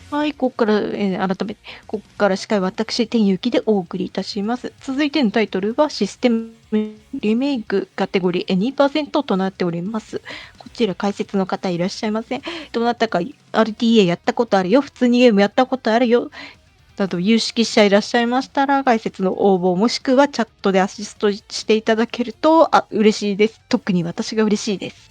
はい、ここから、改めて、ここから司会は私、天ゆきでお送りいたします。続いてのタイトルは、システムリメイクカテゴリー 2% となっております。こちら解説の方いらっしゃいません。どなたか RTA やったことあるよ、普通にゲームやったことあるよ、など有識者いらっしゃいましたら、解説の応募もしくはチャットでアシストしていただけると、嬉しいです。特に私が嬉しいです。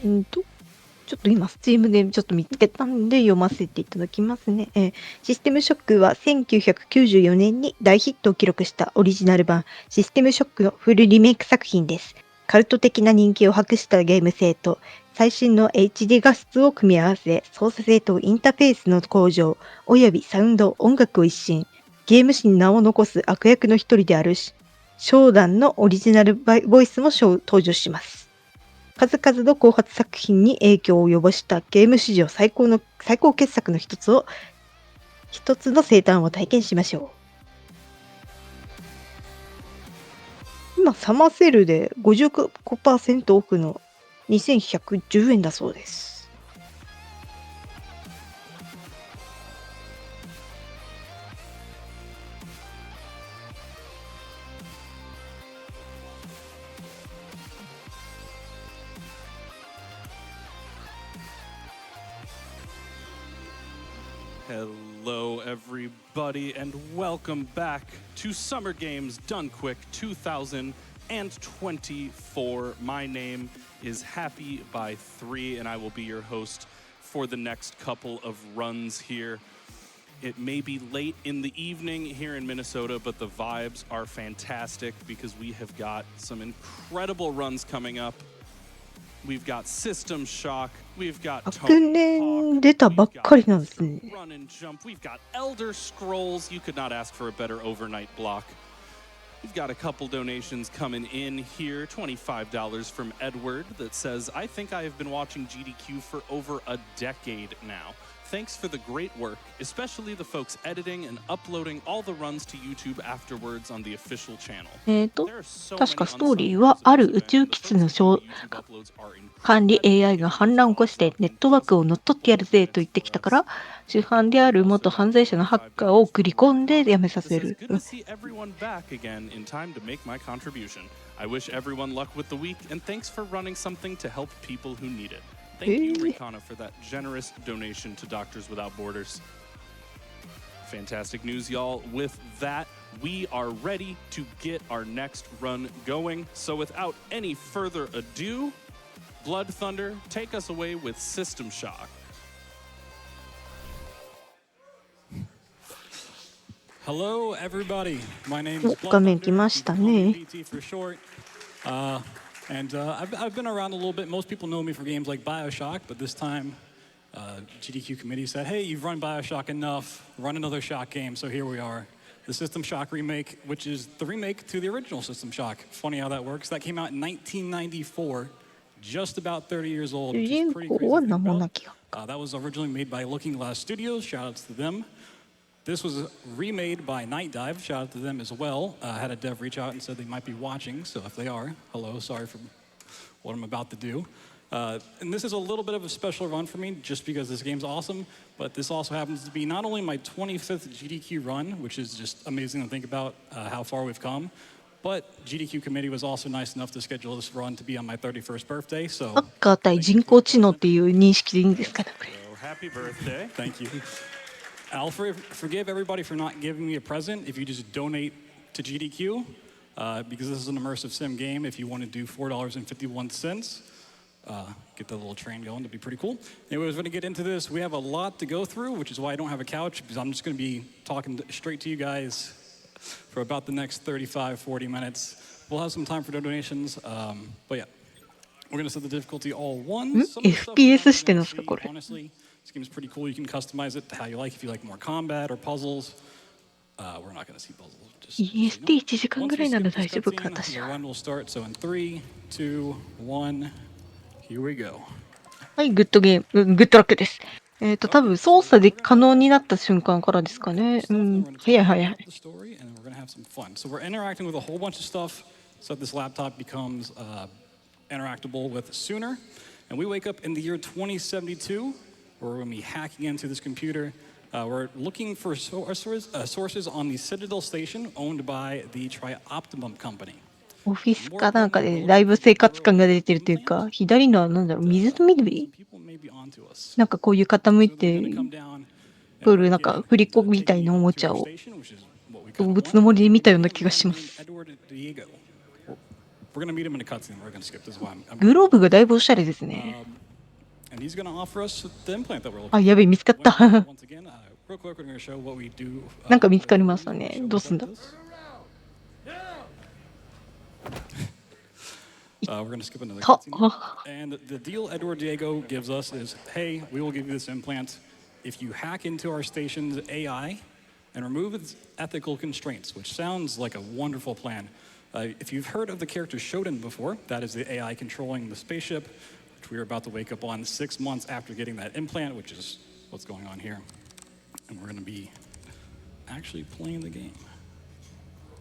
ちょっと今、Steam でちょっと見つけたんで読ませていただきますね。システムショックは1994年に大ヒットを記録したオリジナル版システムショックのフルリメイク作品です。カルト的な人気を博したゲーム性と最新の HD 画質を組み合わせ、操作性とインターフェースの向上、およびサウンド、音楽を一新、ゲーム史に名を残す悪役の一人であるショーダンのオリジナルボイスも登場します。数々の後発作品に影響を及ぼしたゲーム史上最高傑作の一つの生誕を体験しましょう。今、サマーセールで55%オフの2110円だそうです。Hello, everybody, and welcome back to Summer Games Done Quick 2024. My name is Happy by 3, and I will be your host for the next couple of runs here. It may be late in the evening here in Minnesota, but the vibes are fantastic because we have got some incredible runs coming up. We've got System Shock, we've got 昨年出たばっかりなんですね。 Run and Jump, we've got Elder Scrolls. You could not ask for a better overnight block. We've got a couple donations coming in here. $25 from Edward that says, I think I have been watching GDQ for over a decade now. Thanks for the great work, especially the folks editing and uploading all the runs to YouTube afterwards on the official channel. 確かストーリーはある宇宙基地の管理 AI が反乱を起こしてネットワークを乗っ取ってやるぜと言ってきたから、主犯である元犯罪者のハッカーを送り込んで辞めさせる。I wish everyone luck with the week, and thanks for running something to help people who need it. Thank you, Rikana, for that generous donation to Doctors Without Borders. Fantastic news, y'all. With that, we are ready to get our next run going. So without any further ado, BloodThunder, take us away with System Shock. Hello, everybody. My name is BloodThunder, BT for short. I've been around a little bit. Most people know me for games like BioShock, but this time GDQ committee said, hey, you've run BioShock enough, run another Shock game, so here we are. The System Shock remake, which is the remake to the original System Shock. Funny how that works. That came out in 1994, just about 30 years old, which is pretty crazy to think about. That was originally made by Looking Glass Studios, shout-outs to them. This was remade by Night Dive, shout out to them as well. I had a dev reach out and said they might be watching, so if they are, hello, sorry for what I'm about to do. And this is a little bit of a special run for me, just because this game's awesome, but this also happens to be not only my 25th GDQ run, which is just amazing to think about how far we've come, but GDQ committee was also nice enough to schedule this run to be on my 31st birthday, so... ハッカー対人工知能っていう認識でいいんですかね、これ。Happy birthday. Thank you. I'll forgive everybody for not giving me a present if you just donate to GDQ, because this is an immersive sim game. If you want to do $4.51, get the little train going. It'd be pretty cool. Anyways, we're going to get into this. We have a lot to go through, which is why I don't have a couch, because I'm just going to be talking straight to you guys for about the next 35, 40 minutes. We'll have some time for donations, but yeah. We're going to set the difficulty all one. FPS してんですか、これ。 Honestly, this game is pretty cool. You can customize it to how you like. If you like more combat or puzzles, we're not going to see puzzles. EST1 時間ぐらいなら大丈夫か、私 The は。 run will start. So in 3, 2, 1, here we go. はい、グッドゲーム、グッドラックです。多分操作で可能になった瞬間からですかね。うん、早い早い。 The story, and we're going to have some fun. So we're interacting with a whole bunch of stuff so that this laptop becomes interactable with sooner. And we wake up in the year 2072, where we're going to be hacking into this computer. We're looking for sources on the Citadel station owned by the Tri-Optimum Company. オフィスかなんかでだいぶ生活感が出てるというか、左のはなんだろう、水と緑 People may be onto us. なんかこういう傾い So て they're going to come down く and る we're なんか getting 振り子 to みたい taking なお you も to ちゃ your を station, which is what we 動 kind of 物の want. 森で見たような気がします。 Edward Diego. We're going to meet him in a cutscene. We're going to skip this one. グローブがだいぶおしゃれですね。 And he's going to offer us the implant that we're looking あ、やべえ、見つかっ for. た。 Once again, real quick, we're going to show what we do. なんか見つかりましたね。どうすんだ We're going to skip another は cutscene. And the deal Edward Diego gives us is, hey, we will give you this implant if you hack into our station's AI and remove its ethical constraints, which sounds like a wonderful plan. If you've heard of the character Shodan before, that is the AI controlling the spaceship, which we are about to wake up on 6 months after getting that implant, which is what's going on here. And we're going to be actually playing the game.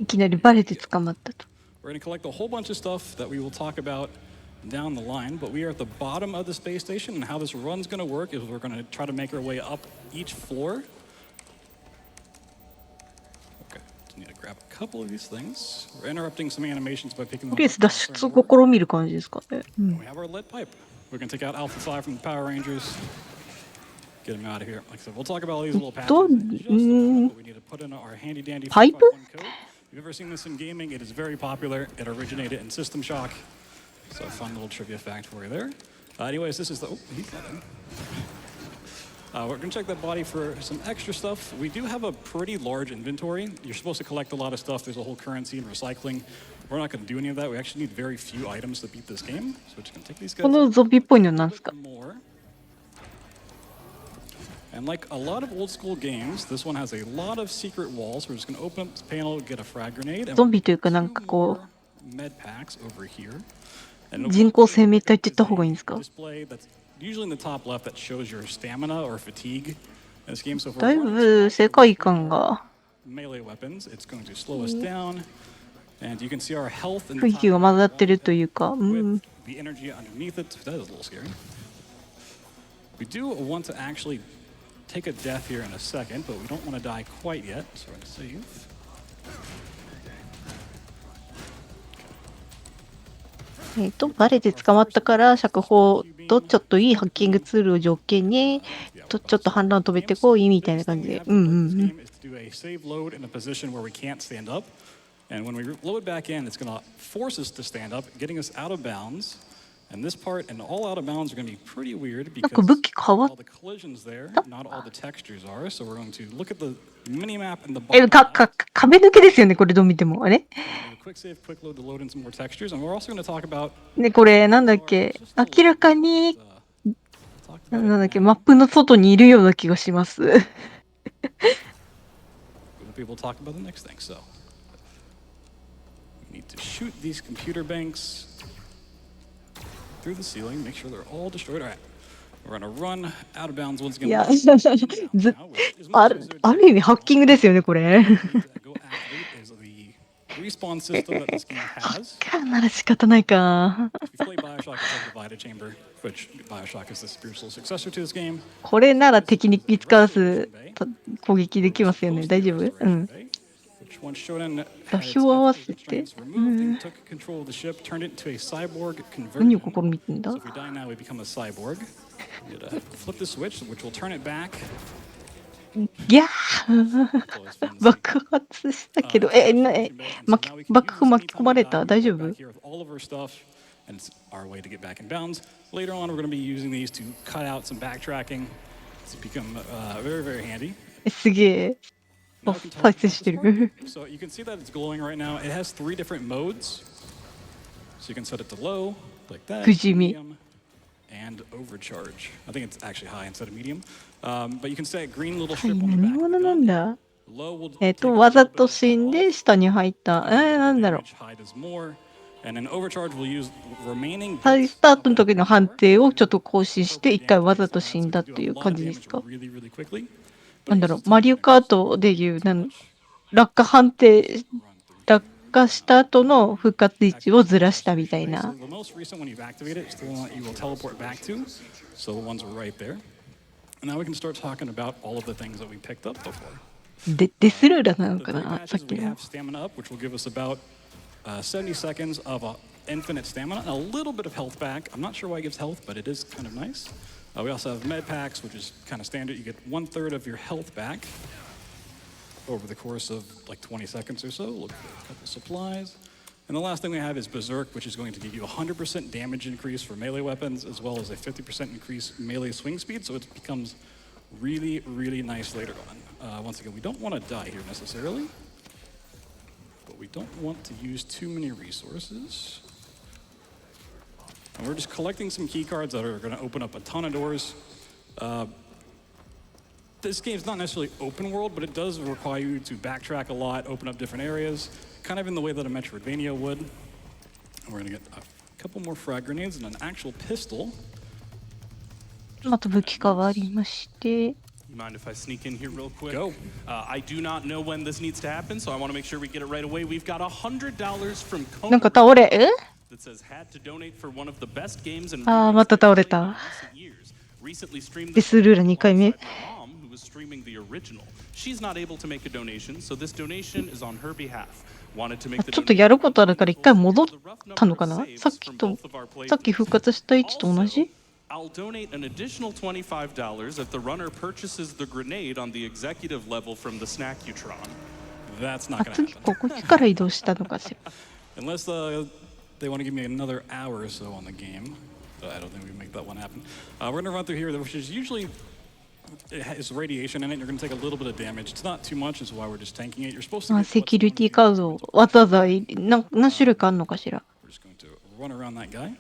いきなりバレて捕まったと。 We're going to collect a whole bunch of stuff that we will talk about down the line, but we are at the bottom of the space station, and how this run's going to work is we're going to try to make our way up each floor. Okay, just need to grab a couple of these things. We're interrupting some animations by picking と them りあえ up. ず脱出を試みる感じですかね。うん We have our lead pipe. We're going to take out Alpha 5 from the Power Rangers. Get him out of here. Like I said, we'll talk about all these little patches in just a moment, but we need to put in our handy dandy Pipe? 451 code. If you've ever seen this in gaming, it is very popular. It originated in System Shock. So a fun little trivia fact for you there. Anyways, this is the... Oh, he's not in. We're going to check that body for some extra stuff. We do have a pretty large inventory. You're supposed to collect a lot of stuff. There's a whole currency and recycling. We're not going to do any of that. We actually need very few items to beat this game. So we're just going to take these guys このゾンビっぽいのなんですか more. And like a lot of old school games, this one has a lot of secret walls. We're just going to open up this panel, get a frag grenade, and ゾンビというかなんかこ med packs over here. う人工生命体って言った方がいいんですか Display that's usually in the top left that shows your stamina or fatigue in this game. So if だい we're running ぶ世界観が melee weapons, it's going to slow us down. And you can see our health in 雰囲 the 気が top 混ざってるというか、う with ん、 the energy underneath it. That is a little scary. We do want to actually take a death here in a second, but we don't want to die quite yet. So we're going to save. バレて捕まったから釈放とちょっといいハッキングツールを条件にちょっと反乱を止めてこいみたいな感じで、うんうんうん。 Is to do a save load in a position where we can't stand up. And when we load back in, it's going to force us to stand up, getting us out of bounds. And this part and all out of bounds are going to be pretty weird なんか武 because 器変わっ all the collisions there, not all the textures are. So we're going to look at the mini map in the え、 bottom. 壁抜けですよね、これどう見ても。あれ Do a quick save, quick load to load in some more textures. And we're also going to talk about ね、これなんだっけ明らかに、 talk なんだっけ、マップの外にいるような気がします。 we won't be able to talk about the next thing. So we need to shoot these computer banks through the ceiling, make sure they're all destroyed. All right, we're gonna run out of bounds once again. いや、 Now, ず as much あ as る they're ある意味ハッキングですよね、これ。 to go activate is the respawn system that this game has. かなら仕方ないか。 If you play Bioshock, it's like the Divided Chamber, which Bioshock is the spiritual successor to this game. これなら敵に見つからず攻撃できますよね。大丈夫？うん。 Which once Shodan had its 座標合わせ ethical て。 constraints removed and took control of the ship, turned it into a cyborg 何を conversion. 試みてんだ So if we die now, we become a cyborg. We gotta flip the switch, which will turn it back. ギャー爆発したけど、爆風巻き込まれた大丈夫 Here with all of our stuff. and it's our way to get back in bounds. Later on, we're going to be using these to cut out some backtracking. It's become very, very handy. すげえ。 Now we can talk 再 about 生 this して part. る。 So you can see that it's glowing right now. It has 3 different modes. So you can set it to low, like that, 不死身。 medium, and overcharge. I think it's actually high instead of medium. But you can set green little はい、 strip on the 何 back of 者 the なん gun. だ Low will take a わざ little bit と of 死 that んで off. 下に入った。 Double なんだろう。 damage, high does more. And then overcharge will use remaining 再 bits スター of トの that 時の power 判定を and ちょっと更新して、 appropriate 一回 damage わざ based と on 死ん that. So だ you っ can て do い a う lot 感 of じです damage か？ really, really quickly. な But ん it だろう、uses マ time リ to オ finish カー off. トでいう、Let's run 落下判定、 through 落 here. 下した後の復活位置 Actually, をずらしたみた restoration い base. な。 So the most recent one you've activated is the one that you will teleport back to. So the ones right there. And now we can start talking about all of the things that we picked up before. デスルーラなの The か three なさっ patches, き we の。 have stamina up, which will give us about 70 seconds of infinite stamina and a little bit of health back. I'm not sure why it gives health, but it is kind of nice. We also have med packs, which is kind of standard. You get 1/3 of your health back over the course of like 20 seconds or so. Look for a couple supplies. And the last thing we have is Berserk, which is going to give you a 100% damage increase for melee weapons, as well as a 50% increase melee swing speed, so it becomes really, really nice later on. Once again, we don't want to die here necessarily, but we don't want to use too many resources. And we're just collecting some key cards that are going to open up a ton of doors. This game's not necessarily open world, but it does require you to backtrack a lot, open up different areas, kind of in the way that a Metroidvania would. And we're gonna get a couple more frag grenades and an actual pistol. また武器変わりまして。 You mind if I sneak in here real quick? Go. I do not know when this needs to happen, so I want to make sure we get it right away. We've got $100 from なんか Kona 倒れ、that says had to donate for one of the best games and あー、ま remakes た they've 倒れ played た。 in recent years. Recently streamed デ this スルーラ2回目。 alongside my mom, who was streaming the original. She's not able to make a donation, so this donation is on her behalf. Wanted to make the ちょっとやることあるから一回戻ったのかなさっき from と、 both of our さっき playthroughs. 復活した位置と同 Also, じ I'll donate an additional $25 if the runner purchases the grenade on the executive level from the Snackutron. That's あ、 not gonna 次 happen. ここから移動したのかしら。 Unless they want to give me another hour or so on the game. But I don't think we can make that one happen. We're gonna run through here, which is usually, it has radiation in it. You're gonna take a little bit of damage. It's not too much, is why we're just tanking it. You're supposed to あ、 get セ what's キュリ known ティ as カードをわざわざ何種類かあるのかしら。 We're just going to run around that guy.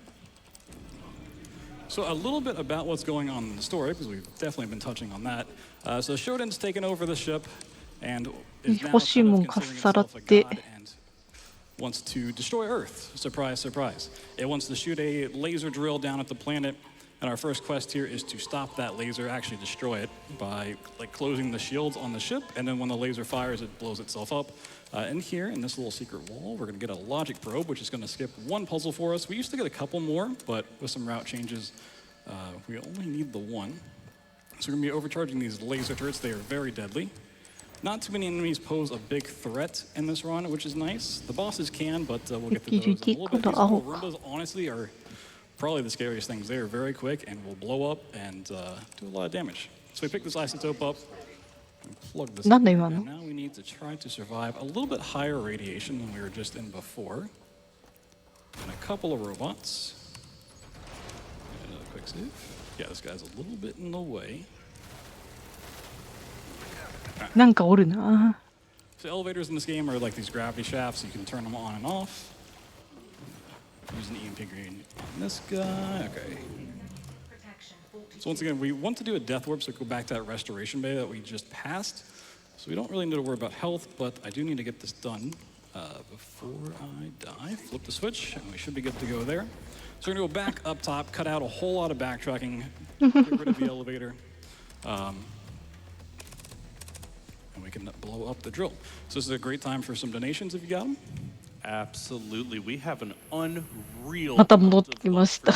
So a little bit about what's going on in the story, because we've definitely been touching on that. So Shodan's taken over the ship and is now 欲しい kind も of んかっ considering さらっ itself a て。 god and wants to destroy Earth. Surprise, surprise. It wants to shoot a laser drill down at the planet. And our first quest here is to stop that laser, actually destroy it by like closing the shields on the ship. And then when the laser fires, it blows itself up. And here in this little secret wall, we're going to get a logic probe, which is going to skip one puzzle for us. We used to get a couple more, but with some route changes, we only need the one. So we're going to be overcharging these laser turrets. They are very deadly. Not too many enemies pose a big threat in this run, which is nice. The bosses can, but we'll get to those in a little bit. These little Roombas, honestly, are probably the scariest things. They are very quick and will blow up and do a lot of damage. So we pick this isotope up and plug this in. And now we need to try to survive a little bit higher radiation than we were just in before. And a couple of robots. And another quick save. Yeah, this guy's a little bit in the way. なんかおるな。 So elevators in this game are like these gravity shafts. You can turn them on and off. Use an EMP grenade on this guy. Okay. So once again, we want to do a death warp, so go back to that restoration bay that we just passed. So we don't really need to worry about health, but I do need to get this done before I die. Flip the switch, and we should be good to go there. So we're gonna go back up top, cut out a whole lot of backtracking, get rid of the elevator, and we can blow up the drill. So this is a great time for some donations if you got them. Absolutely. We have an unreal また戻ってきました。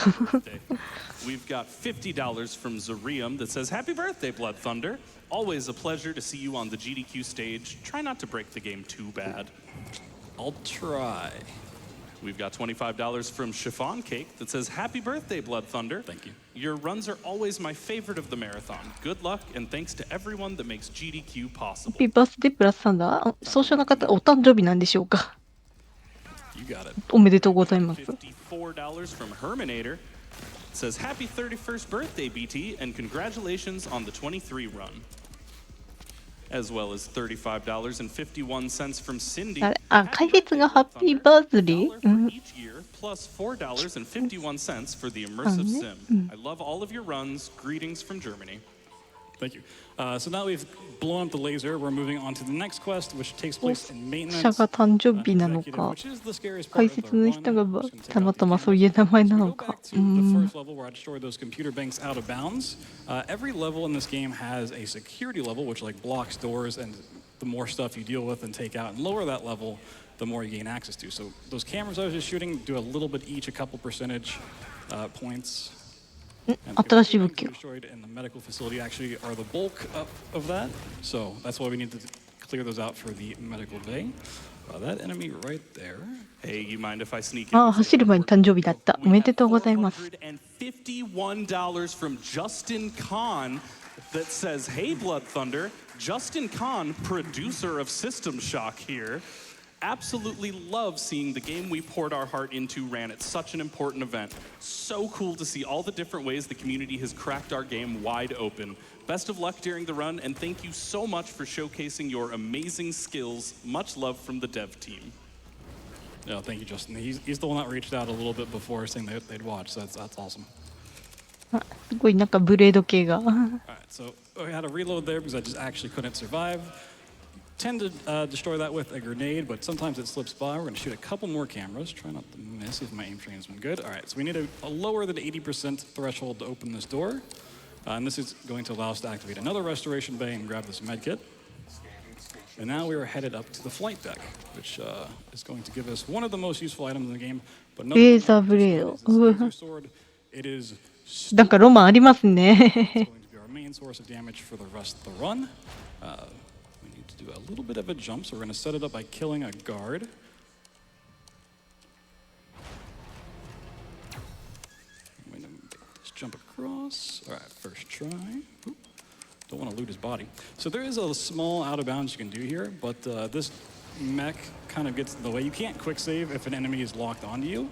We've got $50 from Zarium that says, Happy birthday, BloodThunder. Always a pleasure to see you on the GDQ stage. Try not to break the game too bad. I'll try. We've got $25 from Chiffon Cake that says, Happy birthday, BloodThunder. Thank you. Your runs are always my favorite of the marathon. Good luck, and thanks to everyone that makes GDQ possible. ハッピーバースデープラスサンダー。総称の方、お誕生日なんでしょうか？ You got it. おめでとうございます。 $54 from Herminator. Says happy 31st birthday, BT, and congratulations on the 23 run. As well as $35.51 from Cindy. あ、解説がハッピーバースデー $1 for each year, plus $4.51 for the immersive sim. I love all of your runs. Greetings from Germany. Thank you. So now we've blown up the laser. We're moving on to the next quest, which takes place in 者 maintenance. が誕生日なの Executive, か、 which is the scariest 解 part of the 説の人 run. が I'm just gonna take たま out た the まそういう cameras. 名前 So な we の go か。 back to the first level where I destroyed those computer banks out of bounds. Every level in this game has a security level, which like blocks doors, and the more stuff you deal with and take out and lower that level, the more you gain access to. So those cameras I was just shooting do a little bit each, a couple percentage points. And the 新しい computer 武 banks 器を。 destroyed in the medical facility actually are the bulk of that. So that's why we need to clear those out for the medical bay. That enemy right there. Hey, you mind if I sneak あ in? 走る前に誕生日だった。お We め have でとうございます。 $451 from Justin Kahn that says, "Hey, BloodThunder, Justin Kahn, producer of System Shock here. Absolutely love seeing the game we poured our heart into ran at such an important event. So cool to see all the different ways the community has cracked our game wide open. Best of luck during the run, and thank you so much for showcasing your amazing skills. Much love from the dev team." Yeah, thank you, Justin. He's the one that reached out a little bit before saying they'd watch. So that's awesome. あ、すごいなんかブレード系が。 All right, so I had a reload there because I just actually couldn't survive. Tend to destroy that with a grenade, but sometimes it slips by. We're going to shoot a couple more cameras. Try not to miss if my aim training's been good. All right, so we need a lower than 80% threshold to open this door. And this is going to allow us to activate another restoration bay and grab this med kit. And now we are headed up to the flight deck, which is going to give us one of the most useful items in the game. But no, レーザーブレード。 laser sword. It is なんかロマンありますね。 going to be our main source of damage for the rest of the run. We need to do a little bit of a jump, so we're going to set it up by killing a guard. I'm going to just jump across. All right, first try. Oop. Don't want to loot his body. So there is a small out of bounds you can do here, but this mech kind of gets in the way. You can't quick save if an enemy is locked onto you.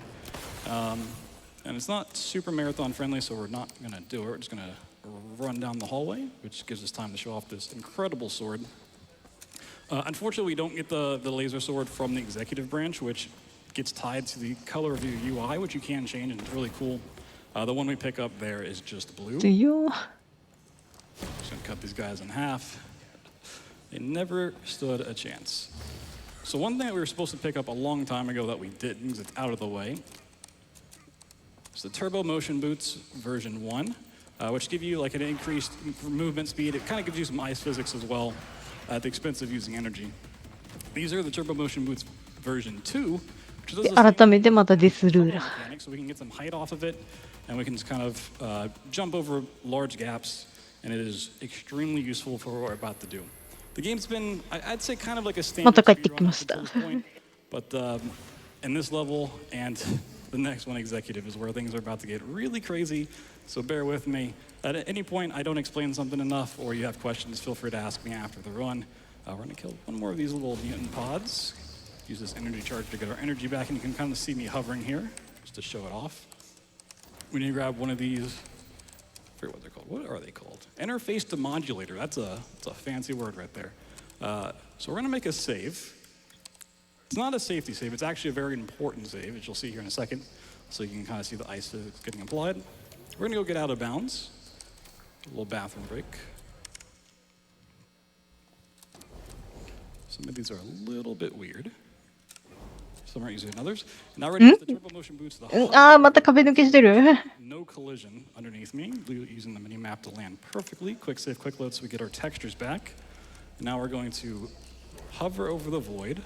And it's not super marathon friendly, so we're not going to do it. We're just going to run down the hallway, which gives us time to show off this incredible sword. Unfortunately, we don't get the laser sword from the executive branch, which gets tied to the color of your UI, which you can change, and it's really cool. The one we pick up there is just blue. 強。 Just gonna cut these guys in half. They never stood a chance. So one thing that we were supposed to pick up a long time ago that we didn't, because it's out of the way, is the Turbo Motion Boots version 1, which give you like an increased movement speed. It kind of gives you some ice physics as well, at the expense of using energy. These are the Turbo Motion Boots version 2, which does で the 改めてまたデスルーラー。 mechanic, so we can get some height off of it, and we can just kind of jump over large gaps, and it is extremely useful for what we're about to do. The game's been, I'd say, kind of like a standard また帰って speedrun きま up し until た。 this point, but in this level and the next one, Executive, is where things are about to get really crazy, so bear with me. At any point I don't explain something enough or you have questions, feel free to ask me after the run. We're going to kill one more of these little mutant pods. Use this energy charge to get our energy back, and you can kind of see me hovering here, just to show it off. We need to grab one of these, I forget what they're called. What are they called? Interface demodulator, that's a fancy word right there. So we're gonna make a save. It's not a safety save, it's actually a very important save, as you'll see here in a second. So you can kind of see the ice physics getting applied. We're gonna go get out of bounds. A little bathroom break. Some of these are a little bit weird. Some are easier than others. And now we're gonna use the Turbo Motion Boots. ああ、また壁抜けしてる。 No collision underneath me, using the mini map to land perfectly. Quick save, quick load, so we get our textures back. And now we're going to hover over the void,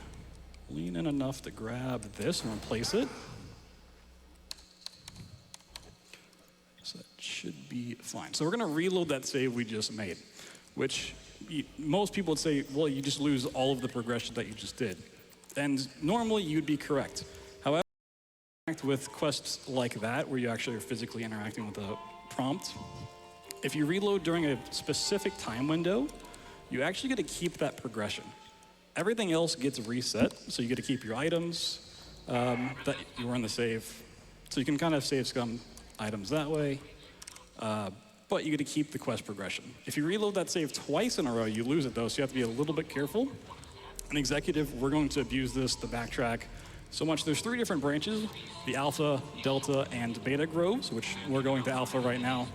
lean in enough to grab this and replace it. So that should be fine. So we're gonna reload that save we just made, which most people would say, well, you just lose all of the progression that you just did. And normally you'd be correct. However, with quests like that, where you actually are physically interacting with a prompt, if you reload during a specific time window, you actually get to keep that progression. Everything else gets reset, so you get to keep your items, that you were in the save. So you can kind of save some items that way, but you get to keep the quest progression. If you reload that save twice in a row, you lose it though, so you have to be a little bit careful. In Executive, we're going to abuse this to backtrack so much. There's 3 different branches, the Alpha, Delta, and Beta Groves, which we're going to Alpha right now.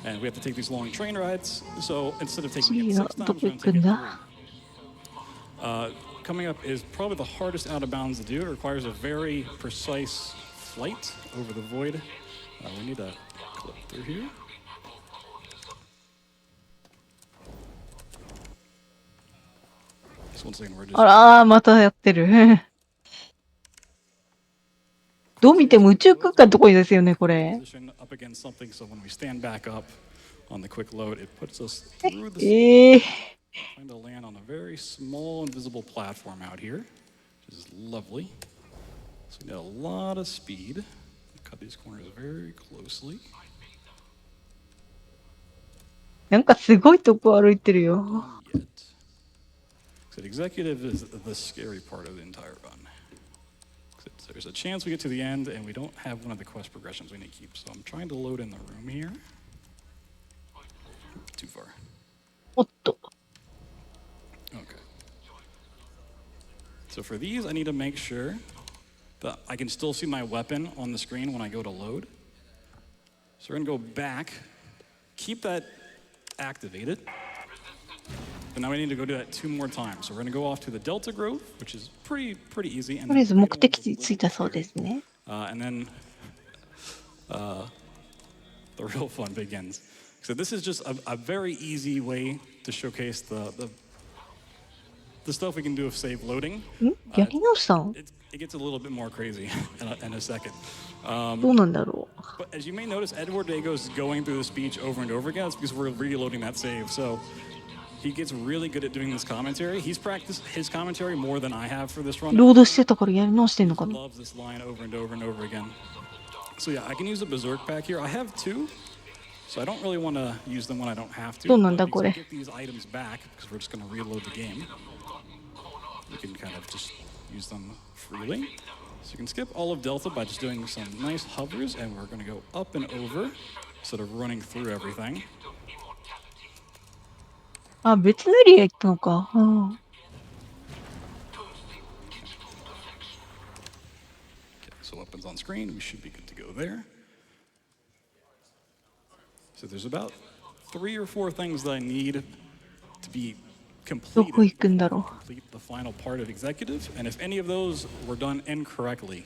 And we have to take these long train rides. So instead of taking it 6 times, we're going to take it 3. Coming up is probably the hardest out of bounds to do. It requires a very precise flight over the void. We need to clip through here. Just 1 second, we're just... あらー、またやってる。どう見ても宇宙空間のところですよね、これ。Position up against something, so when we stand back up on the quick load, it puts us through the space, trying to land on a very small invisible platform out here, which is lovely. So we need a lot of speed. Cut these corners very closely. なんかすごいとこ歩いてるよ。Yet. So executive is the scary part of the entire run. There's a chance we get to the end and we don't have one of the quest progressions we need to keep. So I'm trying to load in the room here. Too far. おっと。 Okay. So for these, I need to make sure that I can still see my weapon on the screen when I go to load. So we're gonna go back, keep that activated. But now we need to go do that 2 more times. So we're gonna go off to the Delta Grove, which is pretty easy. And とりあえず目的地に着いたそうですね。and then the real fun begins. So this is just a very easy way to showcase the stuff we can do with save loading. やり直したん It gets a little bit more crazy in a second. どうなんだろう。 But as you may notice, Edward Dago's going through the speech over and over again. It's because we're reloading that save. So he gets really good at doing this commentary. He's practiced his commentary more than I have for this run. ロードしてたからやり直してんのかな。 Loves this line over and over and over again. So yeah, I can use a Berserk pack here. I have 2, so I don't really want to use them when I don't have to. どうなんだ But これ。 because I get these items back, because we're just going to reload the game, we can kind of just use them freely. So you can skip all of Delta by just doing some nice hovers, and we're going to go up and over instead of running through everything. あ、別のエリア行ったのか。うん。 Okay, so weapons on screen, we should be good to go there. So there's about 3 or 4 things that I need to be ど completed こ行くんだろ complete the final part of executive. And if any of those were done incorrectly,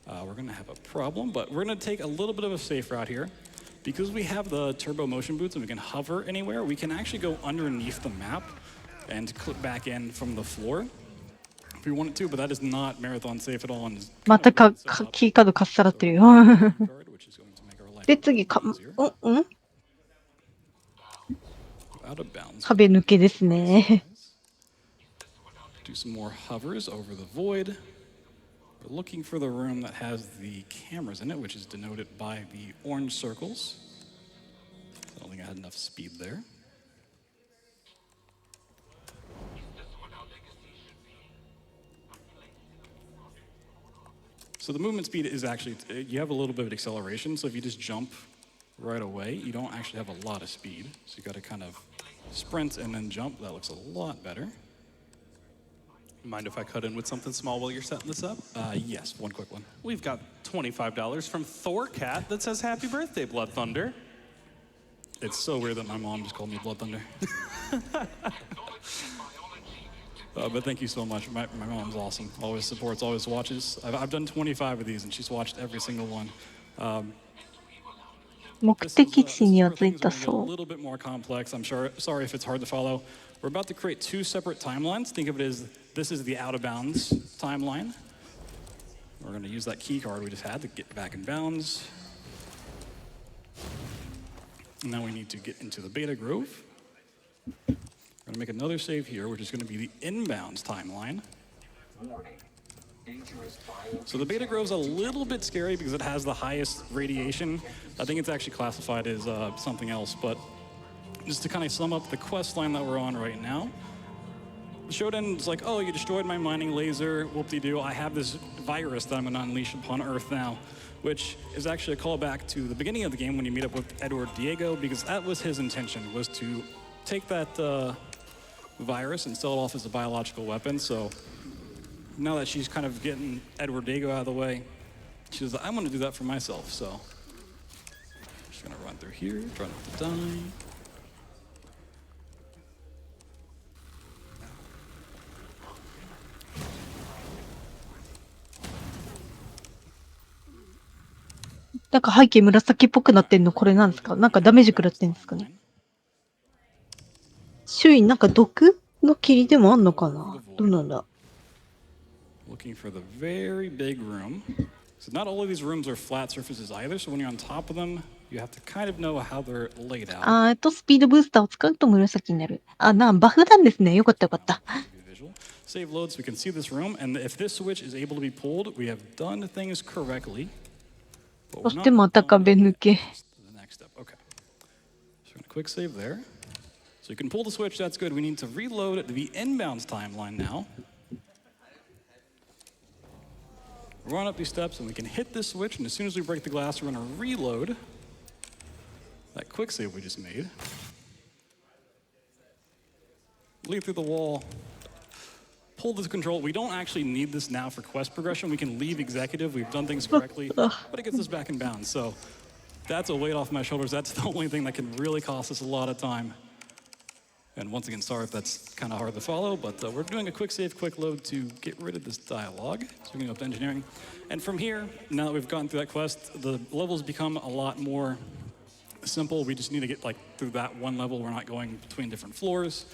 we're going to have a problem. But we're going to take a little bit of a safe route here. Because we have the turbo motion boots and we can hover anywhere, we can actually go underneath the map and clip back in from the floor if we wanted to, but that is not marathon safe at all. And is う。またかキーカードかっさらってるよ。 card, which is going to make our life で、次か、 easier. うん Out of bounds. 壁抜けですね。 Do some more hovers over the void. We're looking for the room that has the cameras in it, which is denoted by the orange circles. I don't think I had enough speed there. So the movement speed is actually, you have a little bit of acceleration, so if you just jump right away, you don't actually have a lot of speed. So you got to kind of sprint and then jump. That looks a lot better. Mind if I cut in with something small while you're setting this up? Yes, 1 quick one. We've got $25 from Thorcat that says happy birthday, BloodThunder. It's so weird that my mom just called me BloodThunder. But thank you so much. My mom's awesome. Always supports, always watches. I've done 25 of these, and she's watched every single one. 目 This 的 is, 地には this 着 is い where た things are そ gonna う get a little bit more complex. I'm sorry if it's hard to follow. We're about to create 2 separate timelines. Think of it as this is the out of bounds timeline. We're going to use that key card we just had to get back in bounds. And now we need to get into the Beta Grove. We're going to make another save here, which is going to be the inbounds timeline. So the Beta Grove's a little bit scary because it has the highest radiation. I think it's actually classified as something else, but just to kind of sum up the quest line that we're on right now, Shodan's like, oh, you destroyed my mining laser, whoop-de-doo. I have this virus that I'm going to unleash upon Earth now, which is actually a callback to the beginning of the game when you meet up with Edward Diego, because that was his intention, was to take that virus and sell it off as a biological weapon. So now that she's kind of getting Edward Diego out of the way, she's like, I want to do that for myself. So just going to run through here, try not to die.なんか背景紫っぽくなってんのこれなんですか？なんかダメージ食らってんですかね？周囲になんか毒の霧でもあんのかな？どうなんだ？ Looking for the very big room. So not all of these rooms are flat surfaces either, so when you're on top of them, you have to kind of know how they're laid out. スピードブースターを使うと紫になる。バフなんですね。よかったよかった。Save load so we can see this room, and if this switch is able to be pulled, we have done things correctly. そしてまた壁抜け。Okay. So we're gonna quick save there. So you can pull the switch, that's good. We need to reload the inbounds timeline now. Run up these steps and we can hit this switch, and as soon as we break the glass, we're gonna reload that quick save we just made. Leap through the wall, pull this control. We don't actually need this now for quest progression. We can leave executive. We've done things correctly, but it gets us back in bounds. So that's a weight off my shoulders. That's the only thing that can really cost us a lot of time. And once again, sorry if that's kind of hard to follow, but we're doing a quick save, quick load to get rid of this dialogue. So we're going to go up to engineering. And from here, now that we've gotten through that quest, the levels become a lot more simple. We just need to get through that one level. We're not going between different floors.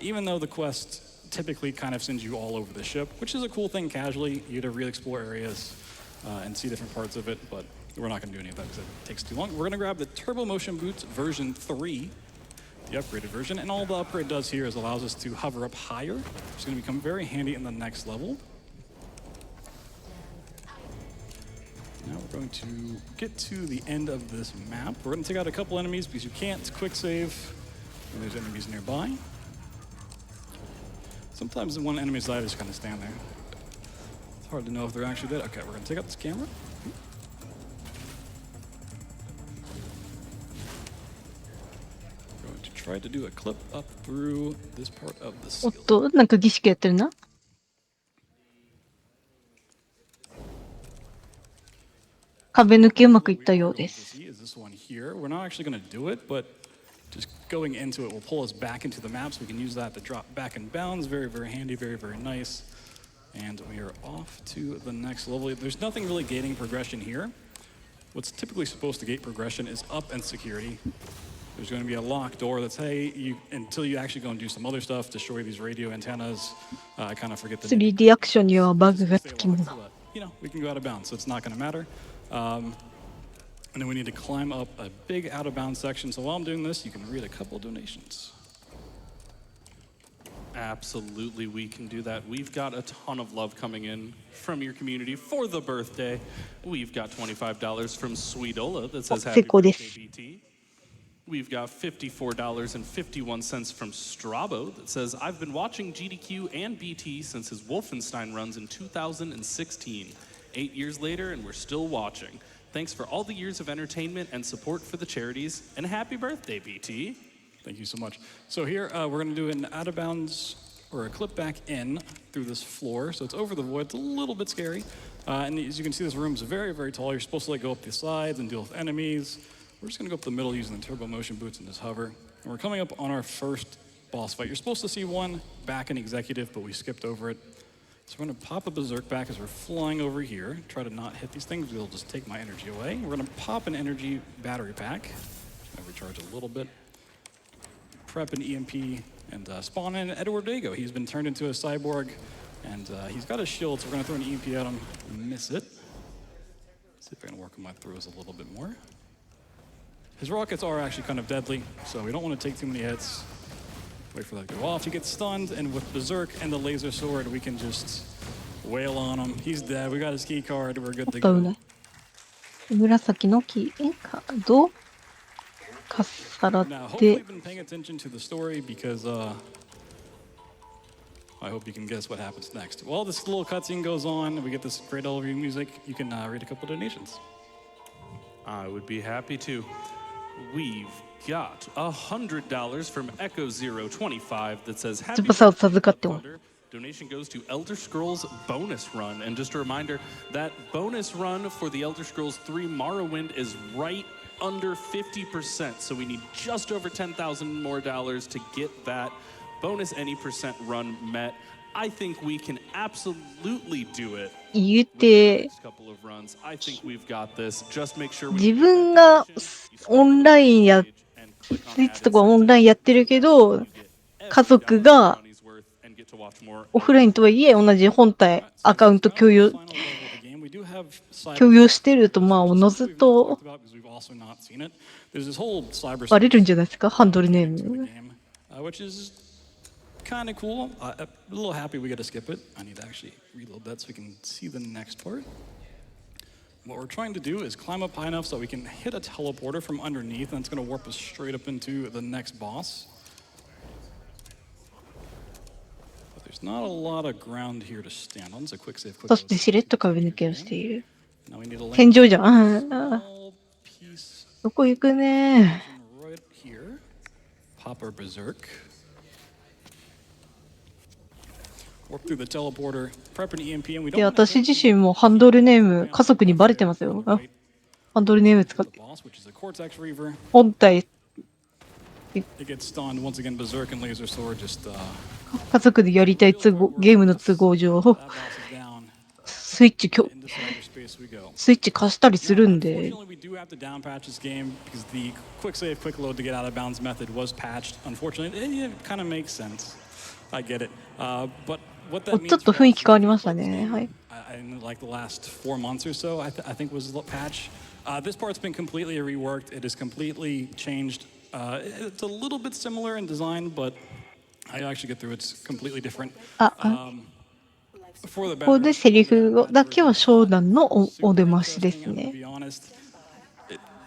Even though the quest typically kind of sends you all over the ship, which is a cool thing casually. You get to re-explore areas and see different parts of it, but we're not going to do any of that because it takes too long. We're going to grab the Turbo Motion Boots version 3, the upgraded version, and all the upgrade does here is allows us to hover up higher, which is going to become very handy in the next level. Now we're going to get to the end of this map. We're going to take out a couple enemies because you can't quick save when there's enemies nearby. Sometimes when enemies die, they just kind of stand there. It's hard to know if they're actually dead. Okay, we're going to take out this camera. We're going to try to do a clip up through this part of the おっ ceiling. と、なんか儀式やってるな。壁抜けうまくいったようです。 Is this one here? We're not actually going to do it, but just going into it will pull us back into the map, so we can use that to drop back in bounds. Very, very handy, very, very nice. And we are off to the next level. There's nothing really gating progression here. What's typically supposed to gate progression is up and security. There's going to be a locked door that's, hey, until you actually go and do some other stuff, destroy these radio antennas. I kind of forget the name. 3D アクションにはバグがつきもの。We can go out of bounds, so it's not going to matter. And then we need to climb up a big out-of-bounds section. So while I'm doing this, you can read a couple donations. Absolutely, we can do that. We've got a ton of love coming in from your community for the birthday. We've got $25 from Sweetola that says Happy Birthday, BT. We've got $54.51 from Strabo that says, I've been watching GDQ and BT since his Wolfenstein runs in 2016. 8 years later, and we're still watching. Thanks for all the years of entertainment and support for the charities, and happy birthday, BT. Thank you so much. So here, we're going to do an out-of-bounds, or a clip back in through this floor. So it's over the void. It's a little bit scary. And as you can see, this room's very, very tall. You're supposed to go up the sides and deal with enemies. We're just going to go up the middle using the Turbo Motion Boots and just hover. And we're coming up on our first boss fight. You're supposed to see one back in Executive, but we skipped over it. So we're going to pop a Berserk back as we're flying over here. Try to not hit these things. They'll just take my energy away. We're going to pop an energy battery pack. Recharge a little bit. Prep an EMP and spawn in Edward Diego. He's been turned into a cyborg, and he's got a shield, so we're going to throw an EMP at him. Miss it. See if I can work on my throws a little bit more. His rockets are actually kind of deadly, so we don't want to take too many hits. Wait for that to go off. He gets stunned, and with Berserk and the laser sword, we can just wail on him. He's dead. We got his key card. We're good to go. 紫のキーカードかっさらっ Now, て hopefully you've been paying attention to the story because I hope you can guess what happens next. While this little cutscene goes on, we get this great overview music. You can read a couple donations. I would be happy to. We've got $100 from Echo025 that says Happy 翼を birthday, 授かっても Thunder. Donation goes to Elder Scrolls Bonus Run. And just a reminder, that bonus run for the Elder Scrolls 3 Morrowind is right under 50%. So we need just over $10,000 more to get that bonus any percent run met. I think we can absolutely do it. 言って Next couple of runs. I think we've got this. Just make sure we 自分がオンラインやスイッチとかオンラインやってるけど家族がオフラインとはいえ同じ本体アカウント共有してるとまあおのずとバレるんじゃないですかハンドルネーム。Kind of cool. A little happy we got to skip it. I need to actually reload that so we can see the next part. What we're trying to do is climb up high enough so we can hit a teleporter from underneath, and it's going to warp us straight up into the next boss. But there's not a lot of ground here to stand on. It's a quick save, quick そしてしれっと壁抜けをしている。 Now we need to 戦 land 場じゃん。あ a あ small piece どこ行くね。 right here. Pop our berserk. Warp through the teleporter, prep an EMP, and we で don't 私自身もハンドルネーム家族にバレてますよ。あハンドルネーム使って boss, which is a Cortex Reaver. 本体 It gets stunned once again. Berserk and laser sword just 家族でやりたい都合ゲームの都合上 that boss is down. スイッチ Into cyberspace we go. スイッチ貸したりするんで Unfortunately, we do have to down patch this game because the quick save, quick load to get out of bounds method was patched. Unfortunately, it kind of makes sense. I get it. But what that お means ちょっと for 雰囲 us 気変わり is ましたね。はい。 in like the last 4 months or so, I think was the patch. This part's been completely reworked. It is completely changed. It's a little bit similar in design, but I actually get through. It's completely different. あ、 For the ここでセリフだけは商談のお出ましですね。 be honest,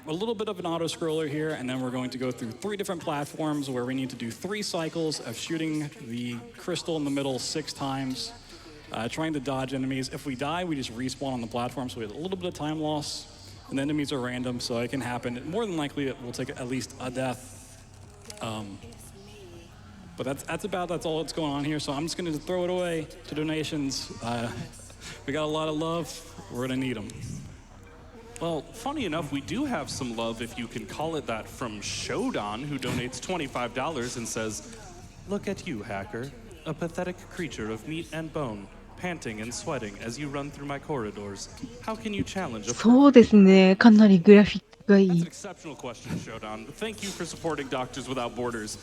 a little bit of an auto scroller here, and then we're going to go through 3 different platforms where we need to do 3 cycles of shooting the crystal in the middle 6 times, trying to dodge enemies. If we die, we just respawn on the platform, so we have a little bit of time loss. And the enemies are random, so it can happen. More than likely, it will take at least a death. But that's all that's going on here. So I'm just going to throw it away to donations. We got a lot of love. We're going to need them. Well, funny enough, we do have some love, if you can call it that, from Shodan, who donates $25 and says, "Look at you, hacker, a pathetic creature of meat and bone, panting and sweating as you run through my corridors. How can you challenge a..." そうですね。かなりグラフィックがい That's い an。exceptional question, Shodan. Thank you for supporting Doctors Without Borders,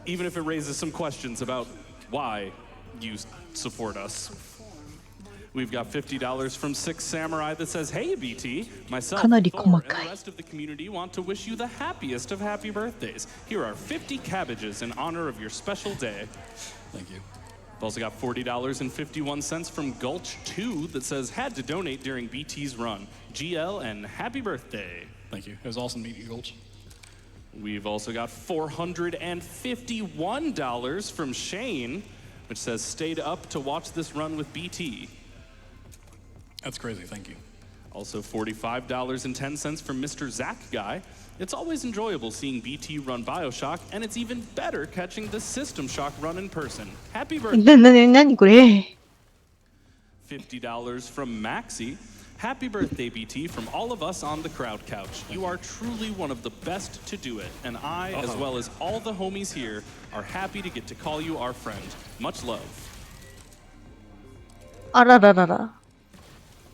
even if it raises some questions about why you support us. We've got $50 from Six Samurai that says, "Hey BT, myself, かなり Thor, 細 and か the い。 rest of the community want to wish you the happiest of happy birthdays. Here are 50 cabbages in honor of your special day." Thank you. We've also got $40.51 from Gulch2 that says, "Had to donate during BT's run. GL and happy birthday." Thank you. It was awesome meeting you, Gulch. We've also got $451 from Shane, which says, "Stayed up to watch this run with BT." That's crazy. Thank you. Also $45.10 from Mr. Zach Guy. "It's always enjoyable seeing BT run BioShock, and it's even better catching the System Shock run in person. Happy birthday." なにこれ $50 from Maxi. "Happy birthday, BT, from all of us on the crowd couch. You are truly one of the best to do it, and I, as well as all the homies here, are happy to get to call you our friend. Much love." あらららら。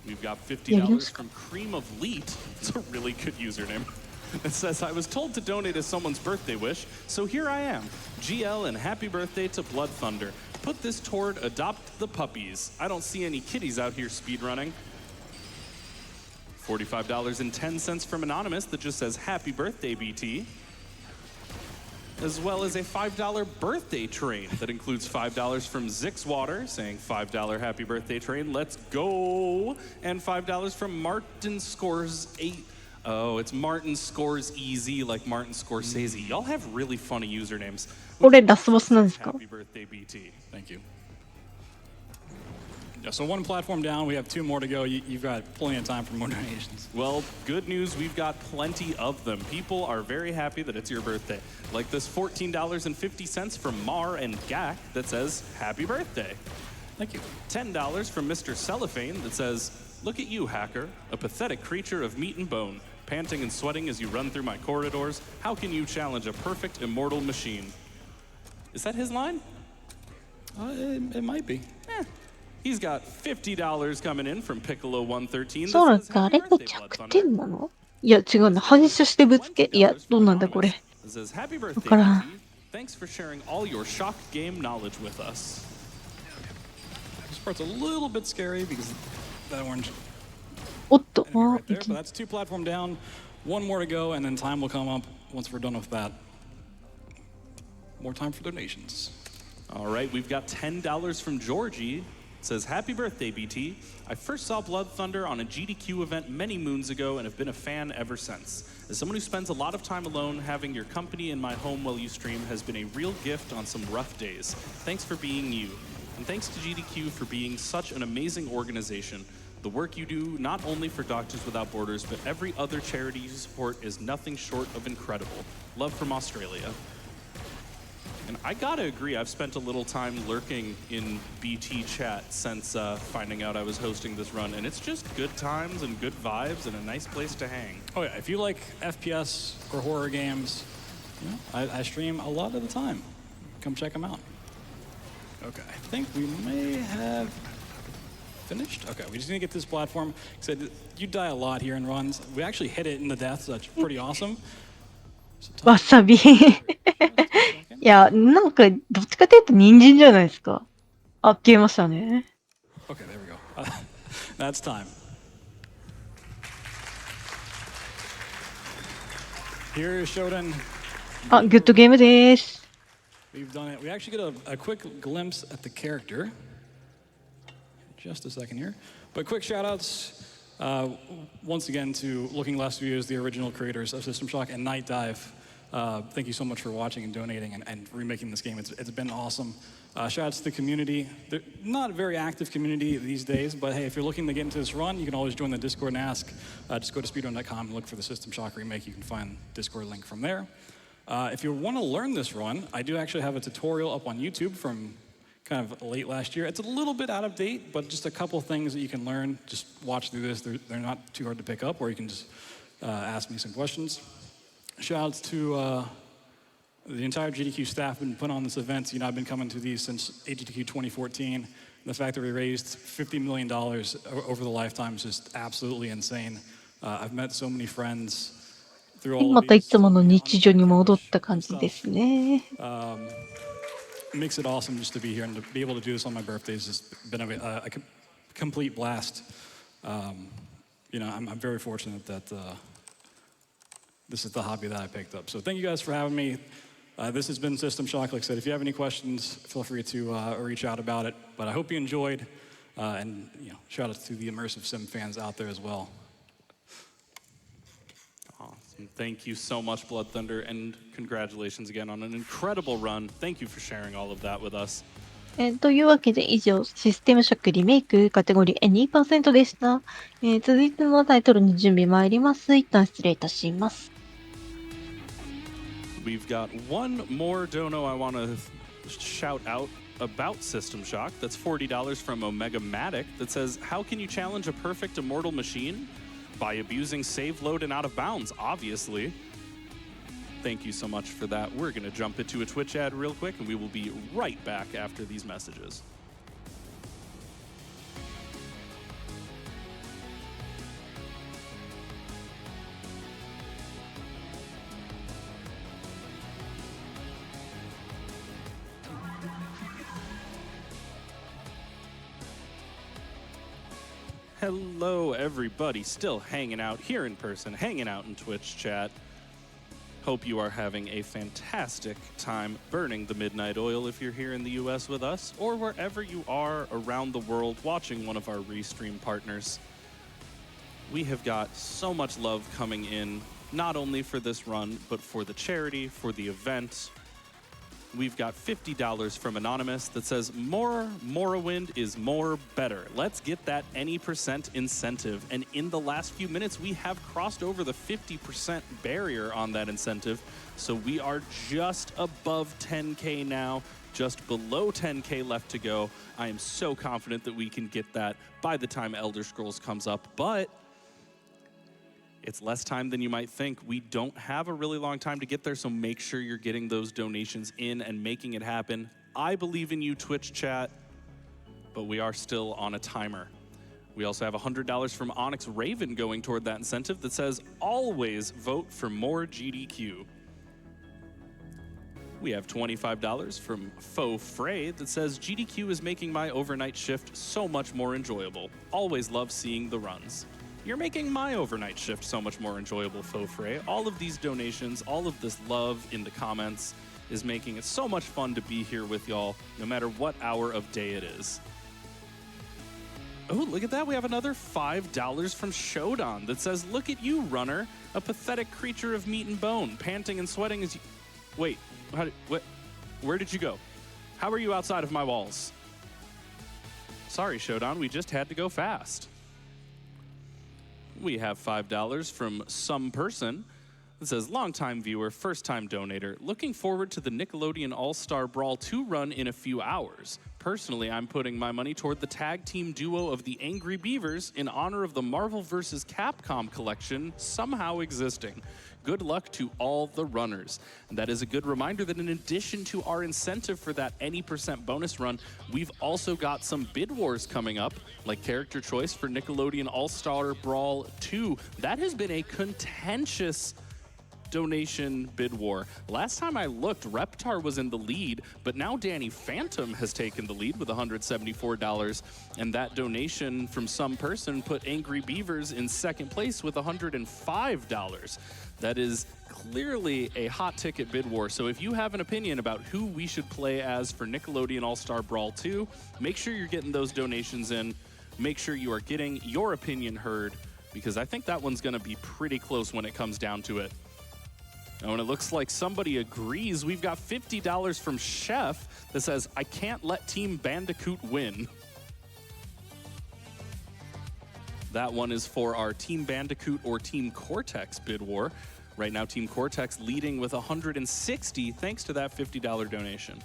We've got $50 from Cream of Leet. It's a really good username. It says, "I was told to donate as someone's birthday wish, so here I am. GL and happy birthday to BloodThunder. Put this toward Adopt the Puppies. I don't see any kitties out here speedrunning." $45.10 from Anonymous that just says, "Happy birthday, BT." As well as a $5 birthday train that includes $5 from Zixwater saying, "$5 happy birthday train, let's go." And $5 from Martin Scores 8. Oh, it's Martin Scores Easy, like Martin Scorsese. Y'all have really funny usernames. これラスボスなんですか Happy birthday, BT. Thank you. Yeah, so one platform down, we have 2 more to go. You've got plenty of time for more donations. Well, good news, we've got plenty of them. People are very happy that it's your birthday. Like this $14.50 from Mar and Gak that says, happy birthday. Thank you. $10 from Mr. Cellophane that says, look at you, hacker, a pathetic creature of meat and bone, panting and sweating as you run through my corridors. How can you challenge a perfect immortal machine? Is that his line? It might be. He's got $50 coming in from Piccolo113. そうなんかあれって100点なの？いや違うな。反射してぶつけ。いや、どうなんだこれ。わからん。Thanks for sharing all your shock game knowledge with us. This part's a little bit scary because that orange おっと、 enemy right there. But that's 2 platform down, 1 more to go, and then time will come up once we're done with that. More time for donations. All right, we've got $10 from Georgie. It says, happy birthday, BT. I first saw BloodThunder on a GDQ event many moons ago and have been a fan ever since. As someone who spends a lot of time alone, having your company in my home while you stream has been a real gift on some rough days. Thanks for being you. And thanks to GDQ for being such an amazing organization. The work you do, not only for Doctors Without Borders, but every other charity you support is nothing short of incredible. Love from Australia. And I gotta agree, I've spent a little time lurking in BT chat since finding out I was hosting this run, and it's just good times and good vibes and a nice place to hang. Oh yeah, if you like FPS or horror games, you know, I stream a lot of the time. Come check them out. Okay, I think we may have finished. Okay, we just need to get this platform. Said you die a lot here in runs. We actually hit it in the death, so that's pretty awesome. わさび。いや、なんか、どっちかというと人参じゃないですか。あ、消えましたね。Okay, there we go. That's time. Here is Shodan. あ、グッドゲームです。We've done it. We actually get a quick glimpse at the character. Just a second here. But quick shout outs once again to Looking Last Studios, the original creators of System Shock, and Night Dive. Thank you so much for watching and donating and remaking this game. It's been awesome. Shout outs to the community. They're not a very active community these days, but hey, if you're looking to get into this run, you can always join the Discord and ask. Just go to speedrun.com and look for the System Shock remake. You can find the Discord link from there. If you want to learn this run, I do actually have a tutorial up on YouTube from kind of late last year. It's a little bit out of date, but just a couple things that you can learn. Just watch through this. They're not too hard to pick up, or you can just ask me some questions. Shout-outs to the entire GDQ staff been put on this event. You know, I've been coming to these since GDQ 2014. The fact that we raised $50 million over the lifetime is just absolutely insane. I've met so many friends through all ま of たい these. つもの日常に戻った感じですね。It makes it awesome just to be here and to be able to do this on my birthday has just been a complete blast. You know, I'm very fortunate that this is the hobby that I picked up. So thank you guys for having me. This has been System Shock. Like I said, if you have any questions, feel free to reach out about it. But I hope you enjoyed, and you know, shout out to the immersive sim fans out there as well. Awesome. Thank you so much, BloodThunder, and congratulations again on an incredible run. Thank you for sharing all of that with us. というわけで以上、システムショックリメイクカテゴリー 2% でした。続いてのタイトルの準備参ります。一旦失礼いたします。We've got one more dono I want to shout out about System Shock. That's $40 from Omega Matic that says, how can you challenge a perfect immortal machine? By abusing save load and out of bounds, obviously. Thank you so much for that. We're going to jump into a Twitch ad real quick, and we will be right back after these messages. Hello, everybody. Still hanging out here in person, hanging out in Twitch chat. Hope you are having a fantastic time burning the midnight oil if you're here in the US with us, or wherever you are around the world watching one of our restream partners. We have got so much love coming in, not only for this run, but for the charity, for the event. we've got $50 from Anonymous that says, more Morrowind is more better. Let's get that any percent incentive. And in the last few minutes, we have crossed over the 50% barrier on that incentive. So we are just above 10K now, just below 10K left to go. I am so confident that we can get that by the time Elder Scrolls comes up, but it's less time than you might think. We don't have a really long time to get there, so make sure you're getting those donations in and making it happen. I believe in you, Twitch chat, but we are still on a timer. We also have $100 from Onyx Raven going toward that incentive that says, always vote for more GDQ. We have $25 from Faux Frey that says, GDQ is making my overnight shift so much more enjoyable. Always love seeing the runs. You're making my overnight shift so much more enjoyable, Faux Frey. All of these donations, all of this love in the comments is making it so much fun to be here with y'all, no matter what hour of day it is. Oh, look at that. We have another $5 from Shodan that says, look at you, runner, a pathetic creature of meat and bone, panting and sweating as you... Wait, where did you go? How are you outside of my walls? Sorry, Shodan, we just had to go fast. We have $5 from some person that says, longtime viewer, first-time donator, looking forward to the Nickelodeon All-Star Brawl 2 run in a few hours. Personally, I'm putting my money toward the tag team duo of the Angry Beavers in honor of the Marvel vs. Capcom collection somehow existing. Good luck to all the runners. And that is a good reminder that in addition to our incentive for that any percent bonus run, we've also got some bid wars coming up, like character choice for Nickelodeon All-Star Brawl 2. That has been a contentious donation bid war. Last time I looked, Reptar was in the lead, but now Danny Phantom has taken the lead with $174, and that donation from some person put Angry Beavers in second place with $105. That is clearly a hot ticket bid war, so if you have an opinion about who we should play as for Nickelodeon All-Star Brawl 2, make sure you're getting those donations in. Make sure you are getting your opinion heard, because I think that one's going to be pretty close when it comes down to it. Oh, and it looks like somebody agrees. We've got $50 from Chef that says, I can't let Team Bandicoot win. That one is for our Team Bandicoot or Team Cortex bid war. Right now, Team Cortex leading with $160 thanks to that $50 donation.